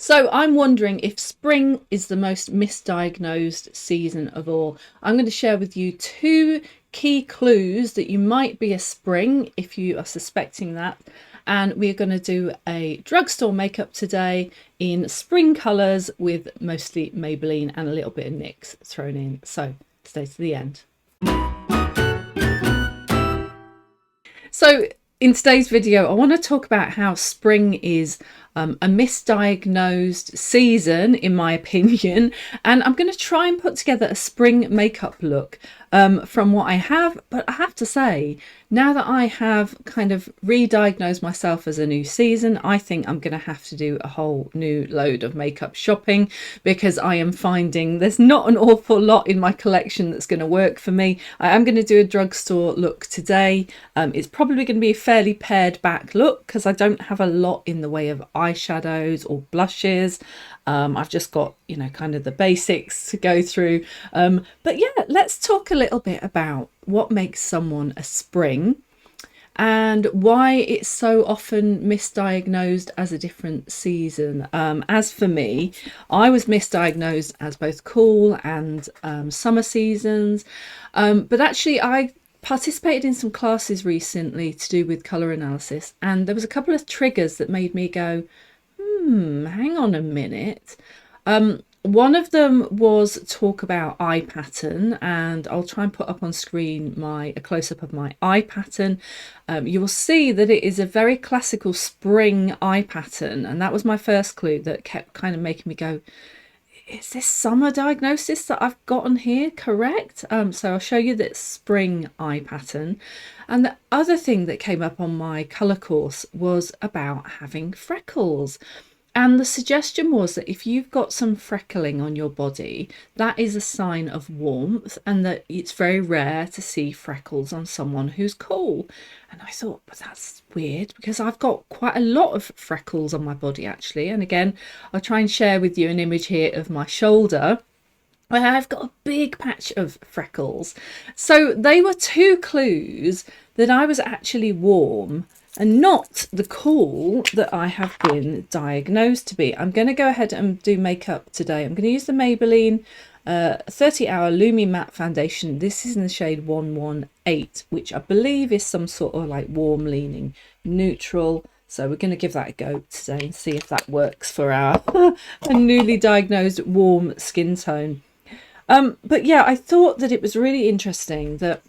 So I'm wondering if spring is the most misdiagnosed season of all. I'm going to share with you two key clues that you might be a spring if you are suspecting that. And we're going to do a drugstore makeup today in spring colours with mostly Maybelline and a little bit of NYX thrown in. So stay to the end. So in today's video, I want to talk about how spring is a misdiagnosed season, in my opinion, and I'm going to try and put together a spring makeup look from what I have. But I have to say, now that I have kind of re-diagnosed myself as a new season, I think I'm going to have to do a whole new load of makeup shopping, because I am finding there's not an awful lot in my collection that's going to work for me. I am going to do a drugstore look today. It's probably going to be a fairly pared back look because I don't have a lot in the way of eyeshadows or blushes. I've just got, kind of the basics to go through. But yeah, let's talk a little bit about what makes someone a spring and why it's so often misdiagnosed as a different season. As for me, I was misdiagnosed as both cool and summer seasons. But actually, I participated in some classes recently to do with colour analysis, and there was a couple of triggers that made me go, hang on a minute. One of them was talk about eye pattern, and I'll try and put up on screen a close-up of my eye pattern. You will see that it is a very classical spring eye pattern, and that was my first clue that kept kind of making me go, is this summer diagnosis that I've gotten here correct? So I'll show you that spring eye pattern. And the other thing that came up on my colour course was about having freckles. And the suggestion was that if you've got some freckling on your body, that is a sign of warmth, and that it's very rare to see freckles on someone who's cool. And I thought, but that's weird, because I've got quite a lot of freckles on my body actually. And again, I'll try and share with you an image here of my shoulder where I've got a big patch of freckles. So they were two clues that I was actually warm and not the cool that I have been diagnosed to be. I'm going to go ahead and do makeup today. I'm going to use the Maybelline 30-hour Lumi Matte Foundation. This is in the shade 118, which I believe is some sort of like warm leaning neutral. So we're going to give that a go today and see if that works for our newly diagnosed warm skin tone. But yeah, I thought that it was really interesting that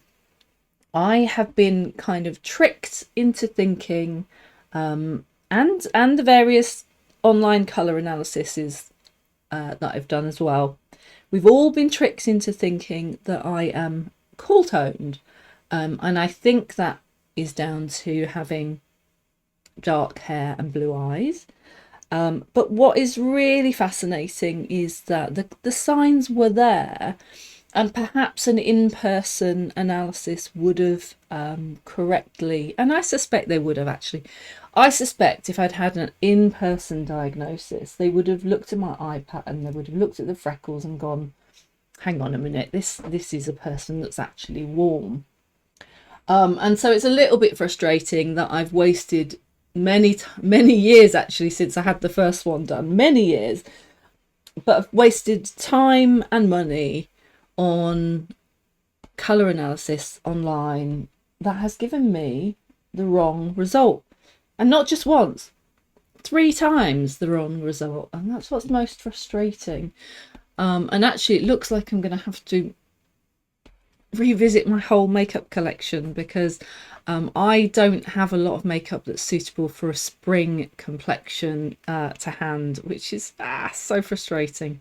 I have been kind of tricked into thinking, and the various online colour analyses that I've done as well. We've all been tricked into thinking that I am cool toned, and I think that is down to having dark hair and blue eyes. But what is really fascinating is that the signs were there. And perhaps an in-person analysis would have correctly, and I suspect they would have actually. I suspect if I'd had an in-person diagnosis, they would have looked at my eye pattern, they would have looked at the freckles and gone, hang on a minute, this is a person that's actually warm. And so it's a little bit frustrating that I've wasted many years actually since I had the first one done, many years, but I've wasted time and money on colour analysis online that has given me the wrong result, and not just once, 3 times the wrong result, and that's what's most frustrating. And actually it looks like I'm going to have to revisit my whole makeup collection, because I don't have a lot of makeup that's suitable for a spring complexion to hand, which is so frustrating.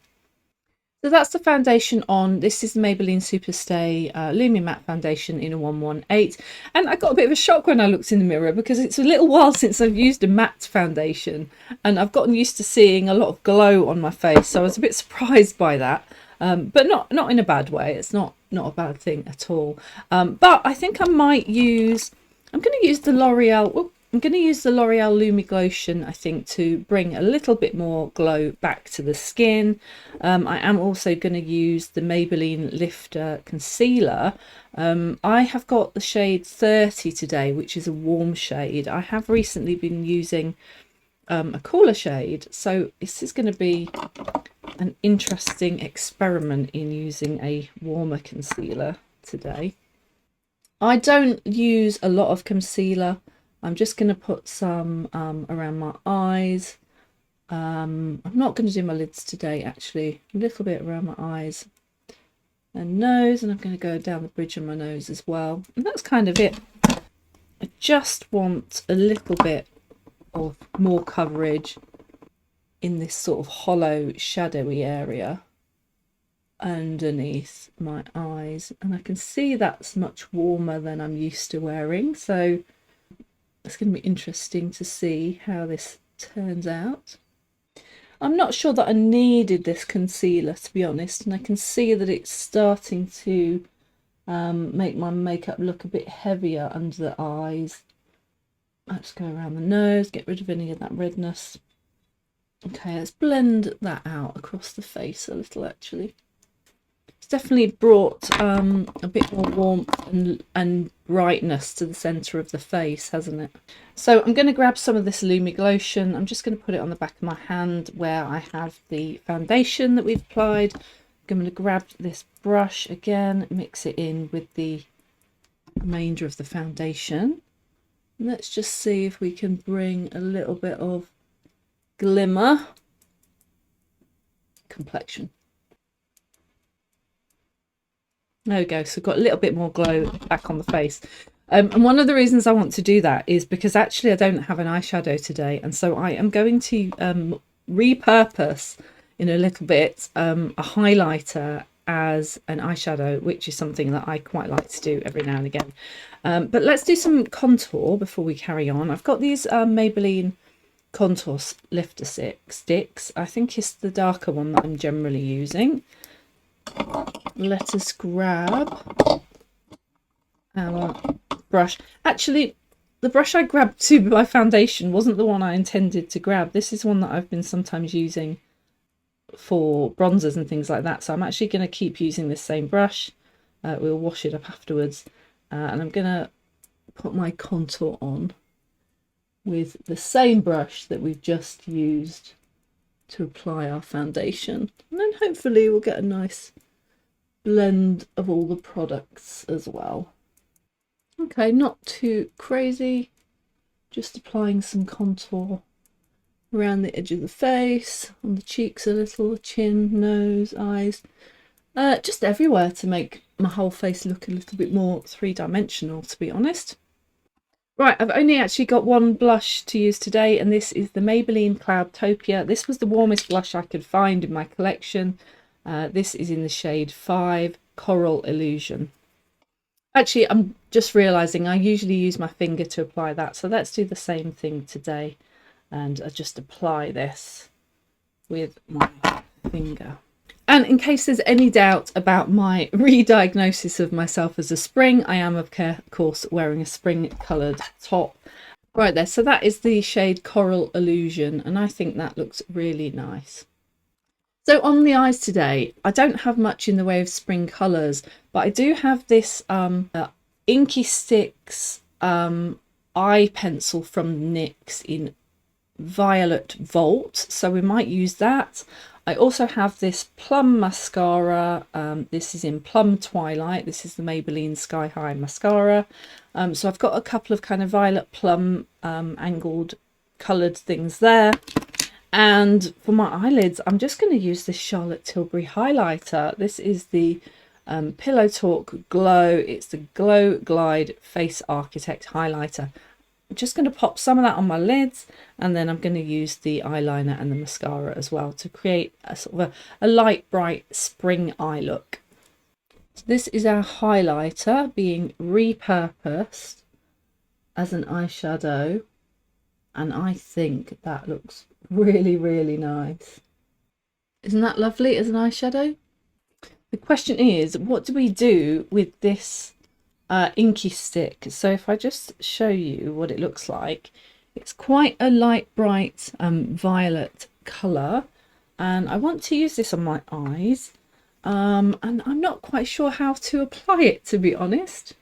So that's the foundation on. This is the Maybelline Superstay Lumi Matte Foundation in a 118. And I got a bit of a shock when I looked in the mirror, because it's a little while since I've used a matte foundation, and I've gotten used to seeing a lot of glow on my face. So I was a bit surprised by that, but not in a bad way. It's not a bad thing at all. But I think I'm going to use the L'Oreal. I'm going to use the L'Oreal Lumi Glotion, I think, to bring a little bit more glow back to the skin. I am also going to use the Maybelline Lifter Concealer. I have got the shade 30 today, which is a warm shade. I have recently been using a cooler shade. So this is going to be an interesting experiment in using a warmer concealer today. I don't use a lot of concealer. I'm just going to put some around my eyes. I'm not going to do my lids today, actually. A little bit around my eyes and nose, and I'm going to go down the bridge of my nose as well. And that's kind of it. I just want a little bit of more coverage in this sort of hollow shadowy area underneath my eyes, and I can see that's much warmer than I'm used to wearing, so it's going to be interesting to see how this turns out. I'm not sure that I needed this concealer, to be honest, and I can see that it's starting to make my makeup look a bit heavier under the eyes. Let's go around the nose, get rid of any of that redness. Okay, let's blend that out across the face a little, actually. It's definitely brought a bit more warmth and brightness to the centre of the face, hasn't it? So I'm going to grab some of this Lumi Lotion. I'm just going to put it on the back of my hand where I have the foundation that we've applied. I'm going to grab this brush again, mix it in with the remainder of the foundation. Let's just see if we can bring a little bit of glimmer complexion. There we go. So we've got a little bit more glow back on the face. And one of the reasons I want to do that is because actually I don't have an eyeshadow today. And so I am going to repurpose in a little bit a highlighter as an eyeshadow, which is something that I quite like to do every now and again. But let's do some contour before we carry on. I've got these Maybelline contour lifter sticks. I think it's the darker one that I'm generally using. Let us grab our brush. Actually, the brush I grabbed to my foundation wasn't the one I intended to grab. This is one that I've been sometimes using for bronzers and things like that. So I'm actually going to keep using this same brush. We'll wash it up afterwards. And I'm going to put my contour on with the same brush that we've just used to apply our foundation. And then hopefully we'll get a nice blend of all the products as well. Okay, not too crazy. Just applying some contour around the edge of the face, on the cheeks a little, chin, nose, eyes, just everywhere to make my whole face look a little bit more three-dimensional, to be honest. Right, I've only actually got one blush to use today, and this is the Maybelline Cloudtopia. This was the warmest blush I could find in my collection. This is in the shade 5, Coral Illusion. Actually, I'm just realising I usually use my finger to apply that, so let's do the same thing today. And I just apply this with my finger. And in case there's any doubt about my re-diagnosis of myself as a spring, I am of course wearing a spring coloured top. Right there, so that is the shade Coral Illusion, and I think that looks really nice. So on the eyes today, I don't have much in the way of spring colours, but I do have this Inky Sticks eye pencil from NYX in Violet Vault, so we might use that. I also have this plum mascara. This is in Plum Twilight. This is the Maybelline Sky High mascara. So I've got a couple of kind of violet plum angled coloured things there. And for my eyelids, I'm just going to use this Charlotte Tilbury highlighter. This is the Pillow Talk Glow. It's the Glow Glide Face Architect highlighter. I'm just going to pop some of that on my lids, and then I'm going to use the eyeliner and the mascara as well to create a sort of a light, bright spring eye look. So this is our highlighter being repurposed as an eyeshadow, and I think that looks really, really nice. Isn't that lovely as an eyeshadow? The question is, what do we do with this inky stick? So if I just show you what it looks like, it's quite a light, bright violet colour, and I want to use this on my eyes, and I'm not quite sure how to apply it, to be honest.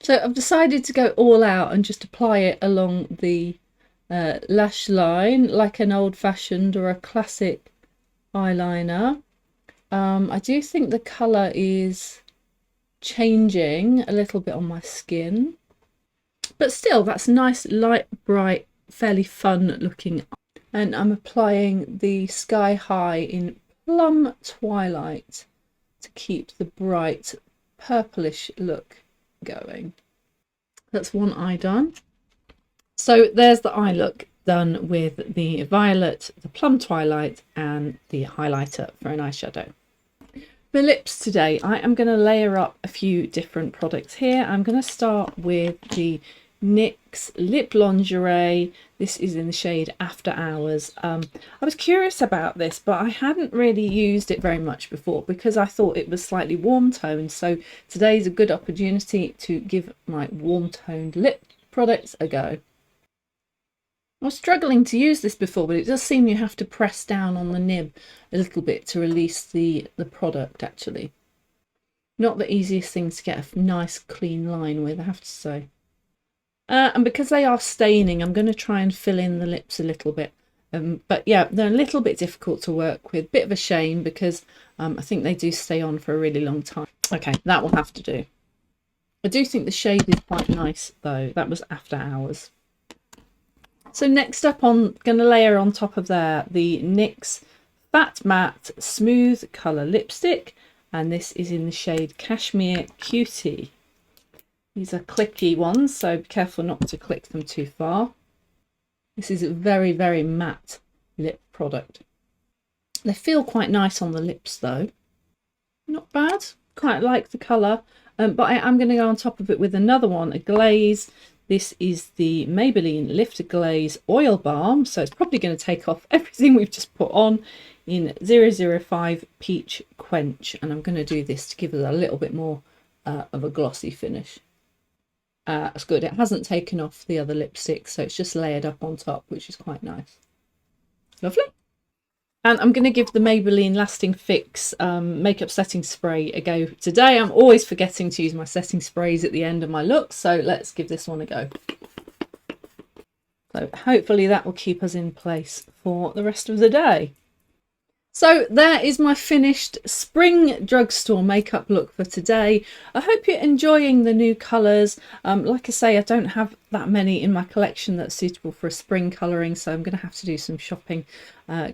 So I've decided to go all out and just apply it along the lash line, like an old-fashioned or a classic eyeliner. I do think the colour is changing a little bit on my skin, but still that's nice, light, bright, fairly fun looking. And I'm applying the Sky High in Plum Twilight to keep the bright purplish look going. That's one eye done. So there's the eye look done with the violet, the Plum Twilight and the highlighter for an eyeshadow. For lips today, I am going to layer up a few different products here. I'm going to start with the NYX Lip Lingerie. This is in the shade After Hours. I was curious about this, but I hadn't really used it very much before because I thought it was slightly warm toned. So today's a good opportunity to give my warm toned lip products a go. I was struggling to use this before, but it does seem you have to press down on the nib a little bit to release the product actually. Not the easiest thing to get a nice clean line with, I have to say. And because they are staining, I'm going to try and fill in the lips a little bit. But yeah, they're a little bit difficult to work with. Bit of a shame because I think they do stay on for a really long time. Okay, that will have to do. I do think the shade is quite nice though. That was After Hours. So next up, I'm going to layer on top of there the NYX Fat Matte Smooth Colour Lipstick. And this is in the shade Cashmere Cutie. These are clicky ones, so be careful not to click them too far. This is a very, very matte lip product. They feel quite nice on the lips though. Not bad. Quite like the colour. But I am going to go on top of it with another one, a glaze. This is the Maybelline Lift Glaze Oil Balm. So it's probably going to take off everything we've just put on in 005 Peach Quench. And I'm going to do this to give it a little bit more of a glossy finish. It's good. It hasn't taken off the other lipstick, so it's just layered up on top, which is quite nice. Lovely. And I'm going to give the Maybelline Lasting Fix makeup setting spray a go today. I'm always forgetting to use my setting sprays at the end of my look, so let's give this one a go. So hopefully that will keep us in place for the rest of the day. So there is my finished spring drugstore makeup look for today. I hope you're enjoying the new colours. Like I say, I don't have that many in my collection that's suitable for a spring colouring, so I'm going to have to do some shopping,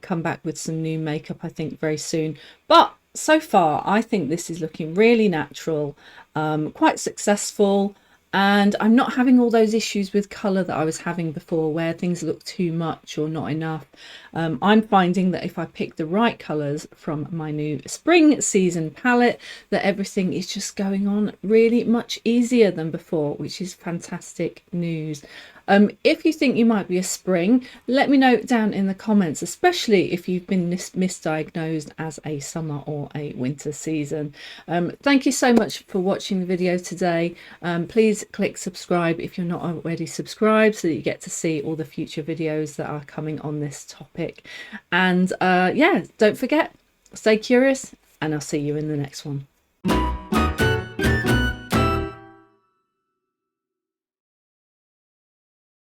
come back with some new makeup I think very soon. But so far I think this is looking really natural, quite successful. And I'm not having all those issues with colour that I was having before where things look too much or not enough. I'm finding that if I pick the right colours from my new spring season palette, that everything is just going on really much easier than before, which is fantastic news. If you think you might be a spring, let me know down in the comments, especially if you've been misdiagnosed as a summer or a winter season. Thank you so much for watching the video today. Please click subscribe if you're not already subscribed so that you get to see all the future videos that are coming on this topic. And yeah, don't forget, stay curious, and I'll see you in the next one.